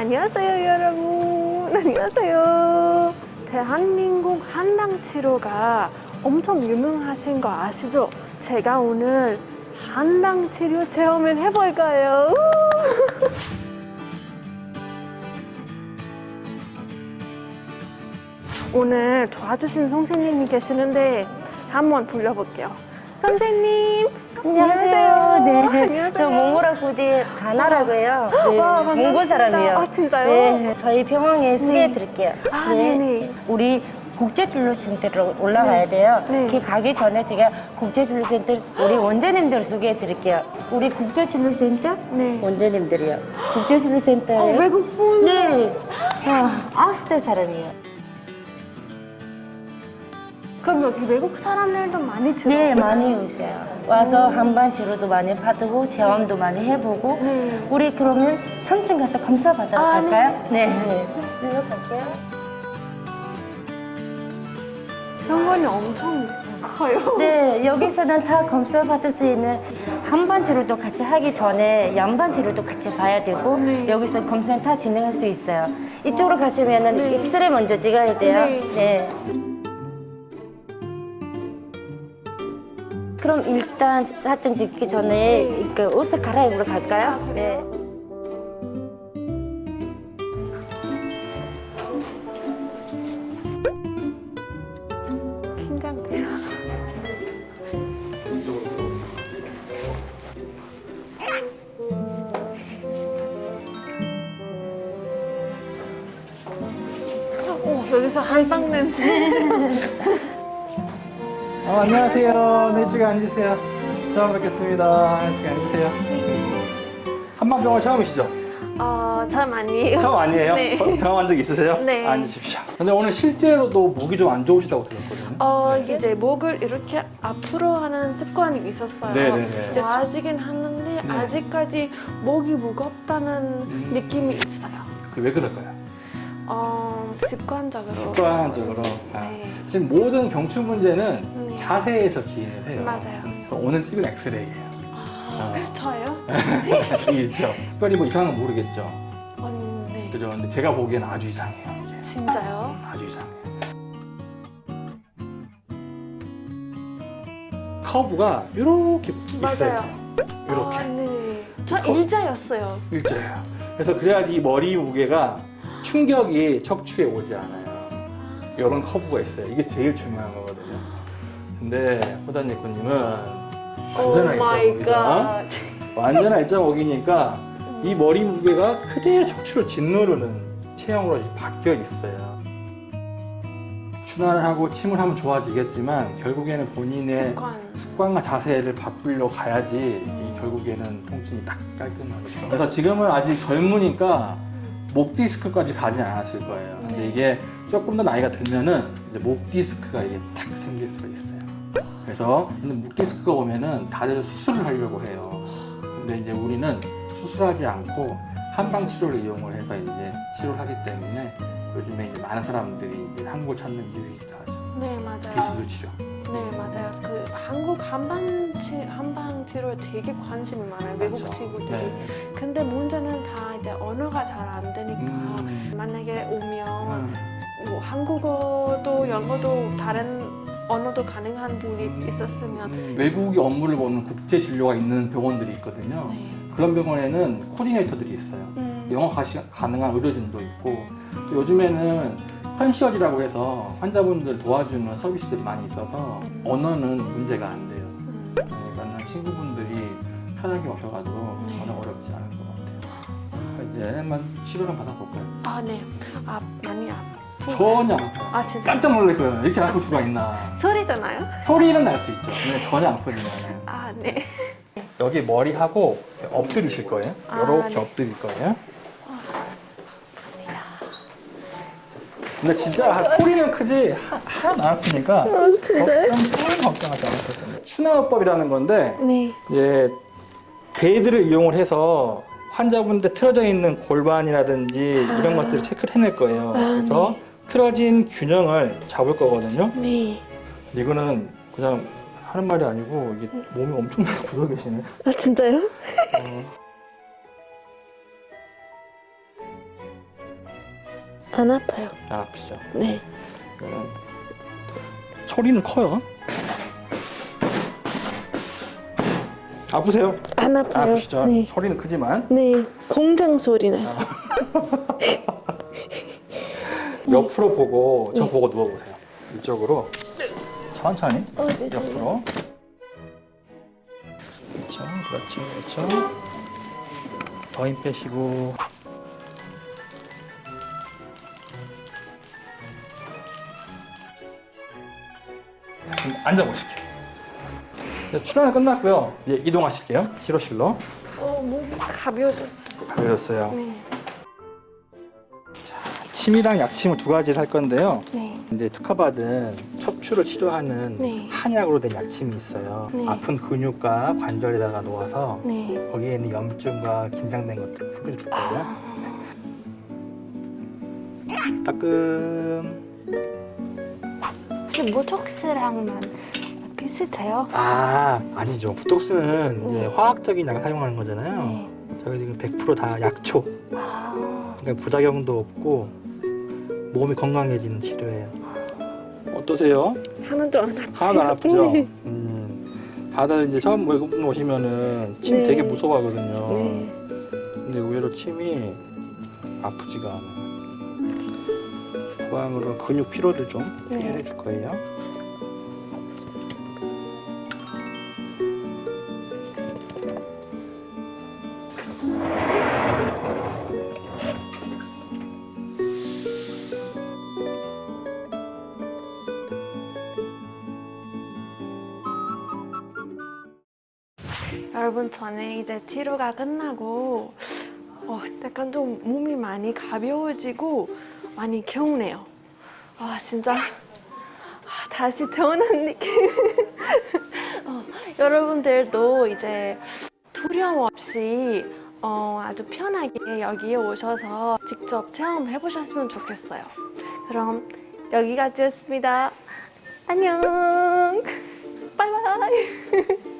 안녕하세요, 여러분. 안녕하세요. 대한민국 한방 치료가 엄청 유명하신 거 아시죠? 제가 오늘 한방 치료 체험을 해볼 거예요. 오늘 도와주신 선생님이 계시는데 한번 불러볼게요. 선생님, 안녕하세요. 네. 안녕하세요. 저 몽골아 구디 가나라고요. 네. 와, 몽골 반갑습니다. 사람이에요. 아, 진짜요? 네. 저희 병원에 소개해 드릴게요. 아, 네네. 우리 국제진료센터로 올라가야 돼요. 네. 그 가기 전에 제가 국제진료센터 우리 원장님들 소개해 드릴게요. 우리 국제진료센터 네. 원장님들이요. 국제진료센터예요. 외국 분? 네. 아웃스텔 사람이에요. 그럼 여기 외국 사람들도 많이 들어요? 네, 많이 오세요. 와서 한방 치료도 많이 받고 체험도 많이 해보고 네. 우리 그러면 3층 가서 검사 받으러 아, 갈까요? 네. 일로 갈게요. 병원이 엄청 커요. 네, 여기서는 다 검사 받을 수 있는 한방 치료도 같이 하기 전에 양방 치료도 같이 봐야 되고 네. 여기서 검사 다 진행할 수 있어요. 이쪽으로 가시면은 네. 엑스레이 먼저 찍어야 돼요. 네. 네. 그럼 일단 사진 찍기 전에 그 옷을 갈아입으러 갈까요? 아, 그래요? 네. 긴장돼요. 여기서 한방 냄새. 안녕하세요. 네, 이쪽에 앉으세요. 처음 뵙겠습니다. 이쪽에 앉으세요. 한방병원 처음이시죠? 참 아니에요. 처음 아니에요? 네. 병원 간 적 있으세요? 네. 앉으십시오. 근데 오늘 실제로도 목이 좀 안 좋으시다고 들었거든요. 이제 목을 이렇게 앞으로 하는 습관이 있었어요. 네네네. 이제 좋아지긴 하는데 네. 아직까지 목이 무겁다는 느낌이 있어요. 그게 왜 그럴까요? 습관적으로. 습관적으로. 네. 지금 모든 경추 문제는 네. 자세에서 기인을 해요. 맞아요. 오늘 찍은 엑스레이예요. 저요? 이게 있죠. 특별히 뭐 이상한 건 모르겠죠. 네. 그죠? 근데 제가 보기엔 아주 이상해요. 이게. 진짜요? 아주 이상해요. 커브가 이렇게 있어요. 맞아요. 이렇게 네. 저 커- 일자였어요. 일자예요. 그래서 그래야지 머리 무게가 충격이 척추에 오지 않아요. 이런 커브가 있어요. 이게 제일 중요한 거거든요. 근데 호단예코님은 완전한 일자목이죠. 완전한 일자목이니까 이 머리 무게가 그대로 척추를 짓누르는 체형으로 이제 바뀌어 있어요. 순환을 하고 침을 하면 좋아지겠지만 결국에는 본인의 습관과 자세를 바꾸려고 가야지 이 결국에는 통증이 딱 깔끔하게. 그래서 지금은 아직 젊으니까 목 디스크까지 가지 않았을 거예요. 근데 이게 조금 더 나이가 들면은 이제 목 디스크가 이게 탁 생길 수가 있어요. 그래서 근데 목 디스크가 오면은 다들 수술을 하려고 해요. 근데 이제 우리는 수술하지 않고 한방 치료를 이용을 해서 이제 치료를 하기 때문에 요즘에 이제 많은 사람들이 이제 한국을 찾는 이유이기도 하죠. 네, 맞아요. 비수술 치료. 네, 맞아요. 그 한국 한방 치료에 되게 관심이 많아요. 외국 많죠. 친구들이. 네. 근데 문제는 다 이제 언어가 잘 안 되니까 만약에 오면 뭐 한국어도 영어도 다른 언어도 가능한 분이 있었으면 외국의 업무를 보는 국제 진료가 있는 병원들이 있거든요. 네. 그런 병원에는 코디네이터들이 있어요. 영어 가능한 의료진도 있고 또 요즘에는 컨시어지라고 해서 환자분들 도와주는 서비스들이 많이 있어서 언어는 문제가 안 돼요. 그러니까 친구분들이 편하게 오셔가지고 네. 전혀 어렵지 않을 것 같아요. 이제 한번 치료를 받아볼까요? 네. 많이 아프고. 전혀 안 아파요. 진짜. 깜짝 놀랄 거예요. 이렇게 아플 수가 있나. 소리도 나요? 소리는 날 수 있죠. 근데 전혀 안 아프지만. 네. 여기 머리하고 엎드리실 거예요. 이렇게 네. 엎드릴 거예요. 근데 진짜 소리는 크지 하나도 안 아프니까 진짜요? 걱정하지 않으셔도 순환호흡법이라는 건데 네. 이제 베이드를 이용을 해서 환자분들 틀어져 있는 골반이라든지 이런 것들을 체크를 해낼 거예요. 그래서 틀어진 균형을 잡을 거거든요. 네. 근데 이거는 그냥 하는 말이 아니고 이게 몸이 엄청나게 굳어 계시네. 진짜요? 안 아파요. 안 아프시죠? 네. 이거는 소리는 커요. 아프세요? 안 아파요. 아프시죠? 네. 소리는 크지만 네. 공장 소리 나요. 옆으로 보고 저 보고 누워보세요. 이쪽으로 천천히 네, 옆으로. 그렇죠, 그렇죠. 더 힘 빼시고. 지금 앉아보실게요. 이제 출연은 끝났고요. 이제 이동하실게요. 치료실로. 몸이 가벼워졌어요. 가벼웠어요. 네. 침이랑 약침을 두 가지를 할 건데요. 네. 이제 특허받은 척추를 치료하는 네. 한약으로 된 약침이 있어요. 네. 아픈 근육과 관절에다가 놓아서 네. 거기에 있는 염증과 긴장된 것들을 풀어줄 거예요. 따끔. 혹시 보톡스랑만 비슷해요? 아, 아니죠. 보톡스는 이제 화학적인 약을 사용하는 거잖아요. 네. 저희 지금 100% 다 약초. 그러니까 부작용도 없고 몸이 건강해지는 치료예요. 어떠세요? 하나도 안 아파요. 하나도 안 아프죠? 네. 다들 이제 처음 외국분 오시면은 침 네. 되게 무서워하거든요. 네. 근데 의외로 침이 아프지가 않아요. 부항으로 근육 피로를 좀 네. 해결해 줄 거예요. 여러분 저는 이제 치료가 끝나고 약간 좀 몸이 많이 가벼워지고 많이 개운해요. 진짜 다시 태어난 느낌. 여러분들도 이제 두려움 없이 아주 편하게 여기에 오셔서 직접 체험해 보셨으면 좋겠어요. 그럼 여기까지였습니다. 안녕. 바이바이.